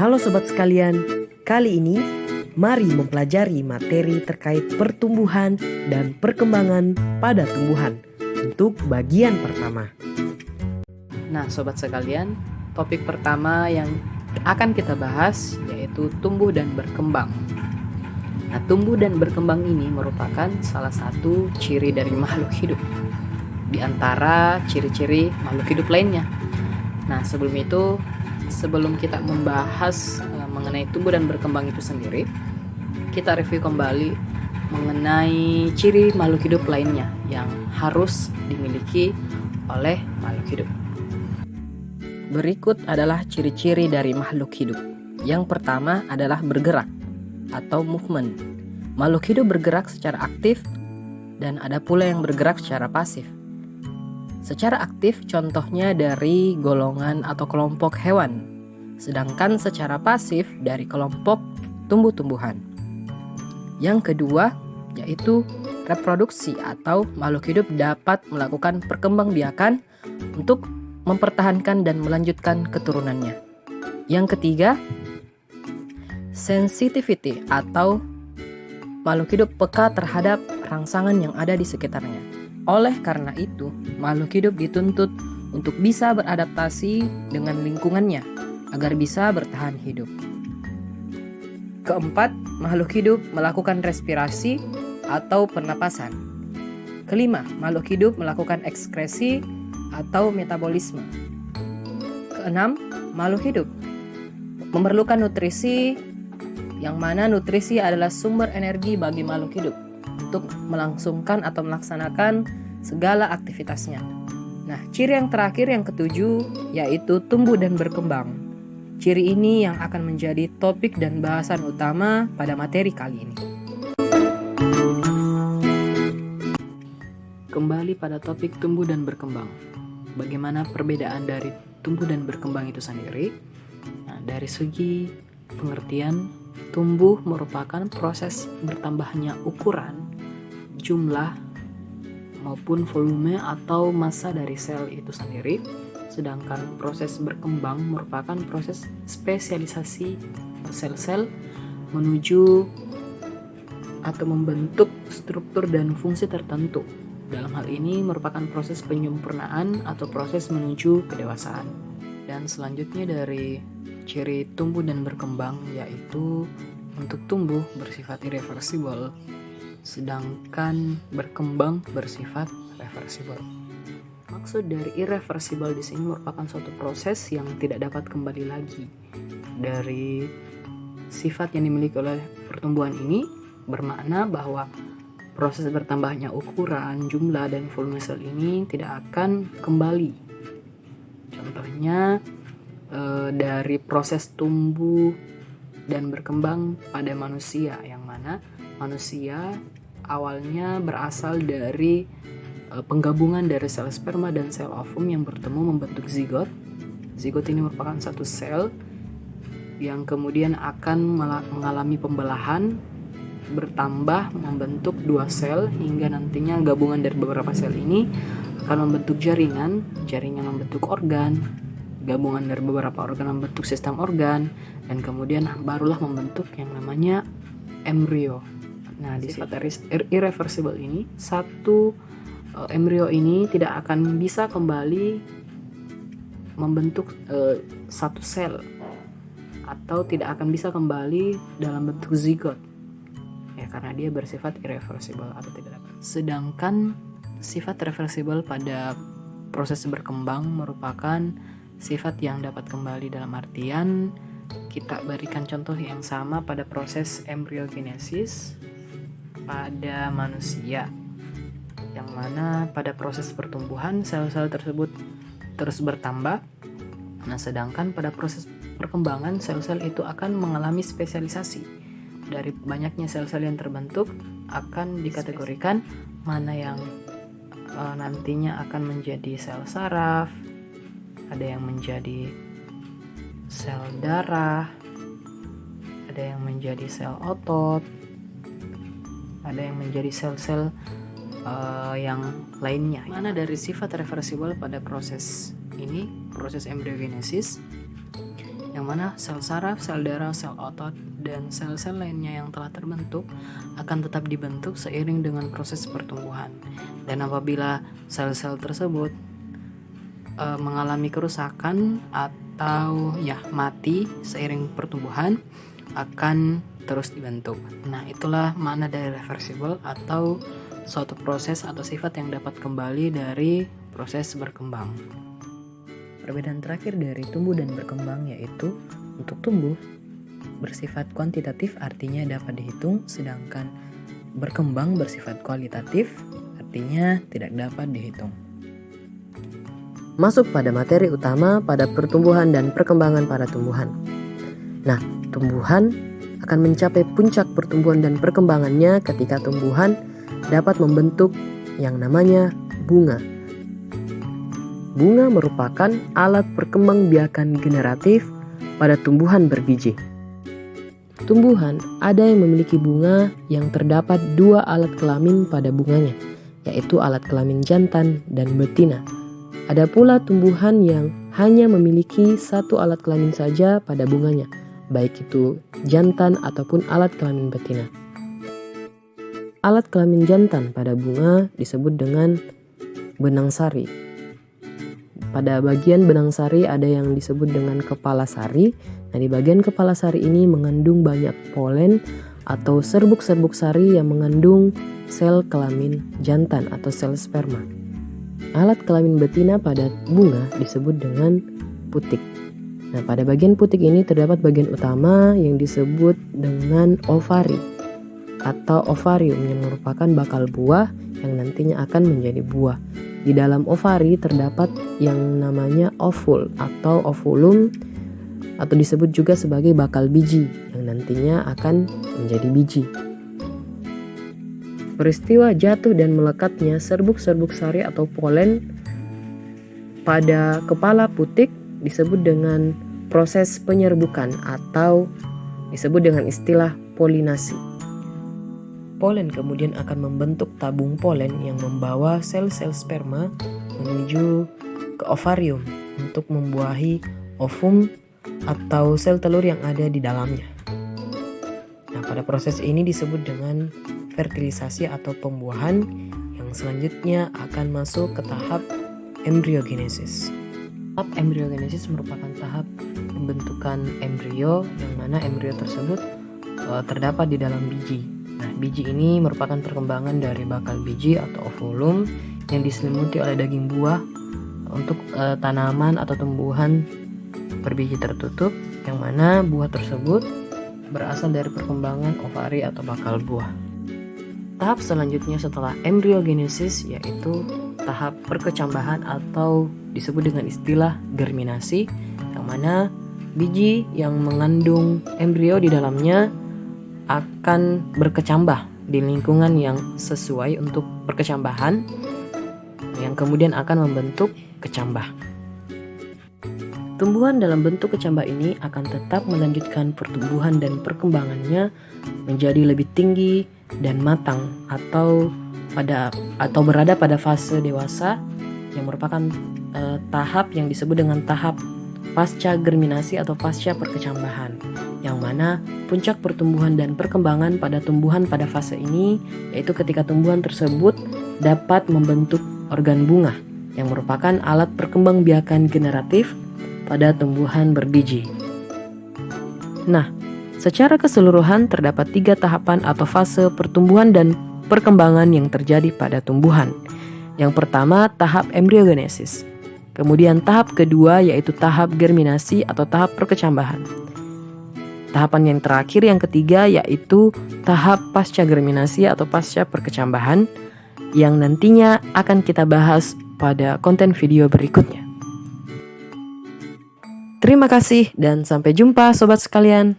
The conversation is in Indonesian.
Halo sobat sekalian, kali ini mari mempelajari materi terkait pertumbuhan dan perkembangan pada tumbuhan untuk bagian pertama. Nah, sobat sekalian, topik pertama yang akan kita bahas yaitu tumbuh dan berkembang. Nah, tumbuh dan berkembang ini merupakan salah satu ciri dari makhluk hidup di antara ciri-ciri makhluk hidup lainnya. Nah, sebelum kita membahas mengenai tumbuh dan berkembang itu sendiri, kita review kembali mengenai ciri makhluk hidup lainnya yang harus dimiliki oleh makhluk hidup. Berikut adalah ciri-ciri dari makhluk hidup. Yang pertama adalah bergerak atau movement. Makhluk hidup bergerak secara aktif dan ada pula yang bergerak secara pasif. Secara aktif contohnya dari golongan atau kelompok hewan, sedangkan secara pasif dari kelompok tumbuh-tumbuhan. Yang kedua yaitu reproduksi atau makhluk hidup dapat melakukan perkembangbiakan untuk mempertahankan dan melanjutkan keturunannya. Yang ketiga, sensitivity atau makhluk hidup peka terhadap rangsangan yang ada di sekitarnya. Oleh karena itu, makhluk hidup dituntut untuk bisa beradaptasi dengan lingkungannya agar bisa bertahan hidup. Keempat, makhluk hidup melakukan respirasi atau pernapasan. Kelima, makhluk hidup melakukan ekskresi atau metabolisme. Keenam, makhluk hidup memerlukan nutrisi, yang mana nutrisi adalah sumber energi bagi makhluk hidup untuk melangsungkan atau melaksanakan segala aktivitasnya. Nah, ciri yang terakhir yang ketujuh yaitu tumbuh dan berkembang. Ciri ini yang akan menjadi topik dan bahasan utama pada materi kali ini. Kembali pada topik tumbuh dan berkembang. Bagaimana perbedaan dari tumbuh dan berkembang itu sendiri? Nah, dari segi pengertian, tumbuh merupakan proses bertambahnya ukuran, jumlah, maupun volume atau massa dari sel itu sendiri. Sedangkan proses berkembang merupakan proses spesialisasi sel-sel menuju atau membentuk struktur dan fungsi tertentu. Dalam hal ini merupakan proses penyempurnaan atau proses menuju kedewasaan. Dan selanjutnya dari ciri tumbuh dan berkembang yaitu untuk tumbuh bersifat irreversible, sedangkan berkembang bersifat reversible. Maksud dari irreversible di sini merupakan suatu proses yang tidak dapat kembali lagi. Dari sifat yang dimiliki oleh pertumbuhan ini bermakna bahwa proses bertambahnya ukuran, jumlah, dan volume sel ini tidak akan kembali. Contohnya dari proses tumbuh dan berkembang pada manusia, yang mana manusia awalnya berasal dari penggabungan dari sel sperma dan sel ovum yang bertemu membentuk zigot. Zigot ini merupakan satu sel yang kemudian akan mengalami pembelahan, bertambah membentuk dua sel hingga nantinya gabungan dari beberapa sel ini akan membentuk jaringan membentuk organ, gabungan dari beberapa organ membentuk sistem organ, dan kemudian barulah membentuk yang namanya embrio. Nah, di sifat irreversible ini, satu embrio ini tidak akan bisa kembali membentuk satu sel atau tidak akan bisa kembali dalam bentuk zigot. Ya, karena dia bersifat irreversible atau tidak dapat. Sedangkan sifat reversible pada proses berkembang merupakan sifat yang dapat kembali dalam artian kita berikan contoh yang sama pada proses embryogenesis pada manusia, yang mana pada proses pertumbuhan sel-sel tersebut terus bertambah. Nah, sedangkan pada proses perkembangan sel-sel itu akan mengalami spesialisasi. Dari banyaknya sel-sel yang terbentuk akan dikategorikan mana yang nantinya akan menjadi sel saraf, ada yang menjadi sel darah, ada yang menjadi sel otot, ada yang menjadi sel-sel yang lainnya. Mana dari sifat reversible pada proses ini, proses embryogenesis, yang mana sel saraf, sel darah, sel otot, dan sel-sel lainnya yang telah terbentuk akan tetap dibentuk seiring dengan proses pertumbuhan. Dan apabila sel-sel tersebut mengalami kerusakan atau mati seiring pertumbuhan, akan terus dibentuk. Nah, itulah makna dari reversible atau suatu proses atau sifat yang dapat kembali dari proses berkembang. Perbedaan terakhir dari tumbuh dan berkembang yaitu untuk tumbuh bersifat kuantitatif artinya dapat dihitung, sedangkan berkembang bersifat kualitatif artinya tidak dapat dihitung. Masuk pada materi utama pada pertumbuhan dan perkembangan pada tumbuhan. Nah, tumbuhan akan mencapai puncak pertumbuhan dan perkembangannya ketika tumbuhan dapat membentuk yang namanya bunga. Bunga merupakan alat perkembangbiakan generatif pada tumbuhan berbiji. Tumbuhan ada yang memiliki bunga yang terdapat 2 alat kelamin pada bunganya, yaitu alat kelamin jantan dan betina. Ada pula tumbuhan yang hanya memiliki 1 alat kelamin saja pada bunganya, baik itu jantan ataupun alat kelamin betina. Alat kelamin jantan pada bunga disebut dengan benang sari. Pada bagian benang sari ada yang disebut dengan kepala sari. Nah, di bagian kepala sari ini mengandung banyak polen atau serbuk-serbuk sari yang mengandung sel kelamin jantan atau sel sperma. Alat kelamin betina pada bunga disebut dengan putik. Nah, pada bagian putik ini terdapat bagian utama yang disebut dengan ovari atau ovarium yang merupakan bakal buah yang nantinya akan menjadi buah. Di dalam ovari terdapat yang namanya ovul atau ovulum atau disebut juga sebagai bakal biji yang nantinya akan menjadi biji. Peristiwa jatuh dan melekatnya serbuk-serbuk sari atau polen pada kepala putik disebut dengan proses penyerbukan atau disebut dengan istilah polinasi. Polen kemudian akan membentuk tabung polen yang membawa sel-sel sperma menuju ke ovarium untuk membuahi ovum atau sel telur yang ada di dalamnya. Nah, pada proses ini disebut dengan fertilisasi atau pembuahan yang selanjutnya akan masuk ke tahap embryogenesis. Tahap embryogenesis merupakan tahap pembentukan embrio yang mana embrio tersebut terdapat di dalam biji. Nah, biji ini merupakan perkembangan dari bakal biji atau ovulum yang diselimuti oleh daging buah untuk tanaman atau tumbuhan berbiji tertutup yang mana buah tersebut berasal dari perkembangan ovari atau bakal buah. Tahap selanjutnya setelah embryogenesis yaitu tahap perkecambahan atau disebut dengan istilah germinasi yang mana biji yang mengandung embrio di dalamnya akan berkecambah di lingkungan yang sesuai untuk perkecambahan yang kemudian akan membentuk kecambah. Tumbuhan dalam bentuk kecambah ini akan tetap melanjutkan pertumbuhan dan perkembangannya menjadi lebih tinggi dan matang atau berada pada fase dewasa yang merupakan tahap yang disebut dengan tahap pasca germinasi atau pasca perkecambahan, yang mana puncak pertumbuhan dan perkembangan pada tumbuhan pada fase ini yaitu ketika tumbuhan tersebut dapat membentuk organ bunga yang merupakan alat perkembangbiakan generatif pada tumbuhan berbiji. Nah, secara keseluruhan terdapat 3 tahapan atau fase pertumbuhan dan perkembangan yang terjadi pada tumbuhan. Yang pertama, tahap embryogenesis. Kemudian tahap kedua yaitu tahap germinasi atau tahap perkecambahan. Tahapan yang terakhir yang ketiga yaitu tahap pasca germinasi atau pasca perkecambahan yang nantinya akan kita bahas pada konten video berikutnya. Terima kasih dan sampai jumpa sobat sekalian.